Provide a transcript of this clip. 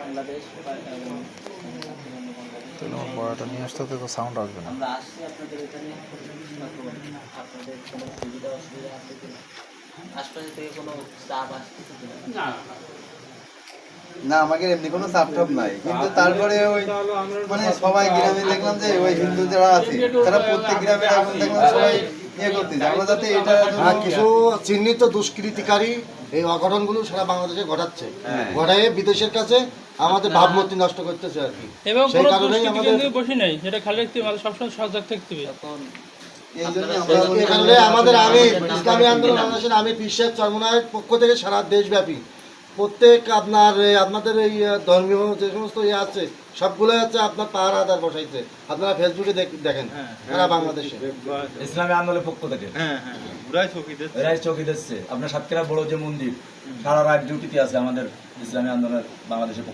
বাংলাদেশ এবং তোমার বড়টা নিয়ে আসতে তো সাউন্ড আসবে না। আমরা আসছি আপনাদের এখানে আপনাদের কোনো সুবিধা অসুবিধা আছে কিনা, আশপাশ থেকে কোনো চাপ আসতেছে কিনা? না, আমাদের এমনি কোনো চাপ নাই, কিন্তু তারপরে ওই মানে সবাই গ্রামে দেখলাম যে ওই হিন্দু যারা আছে তারা প্রত্যেক গ্রামে এখন দেখলাম সবাই ইয়ে করতেছে, আমরা যাতে এটা কিছু চিহ্নিত দুষ্কৃতিকারী এই অঘটনগুলো সারা বাংলাদেশে ঘটাচ্ছে, ঘটায় বিদেশের কাছে আমাদের ভাবমূর্তি নষ্ট করতেছে আর কি। এবং সেই কোনো কারণেই দুষ্কৃতি আমাদের কেন্দ্রে বসে নাই, সেটা খেয়াল রাখতে হবে, আমাদের সবসময় সজাগ থাকতে হবে। তখন এই জন্য এই কারণে আমাদের আমি ইসলামী আন্দোলন বাংলাদেশের আমি পীর সাহেব চরমনায়ের পক্ষ থেকে সারা দেশব্যাপী প্রত্যেক আপনাদের এই ধর্মীয় যে সমস্ত ইয়ে আছে সবগুলো আছে আপনার পাহারাদার বসাইছে, আপনারা ফেসবুকে দেখেন সারা বাংলাদেশে। ইসলামী আন্দোলনের পক্ষ থেকে এরাই চৌকি দিচ্ছে। আপনার সাতক্ষীরা বড় যে মন্দির সারা রাত ডিউটিতে আছে আমাদের ইসলামী আন্দোলনের বাংলাদেশের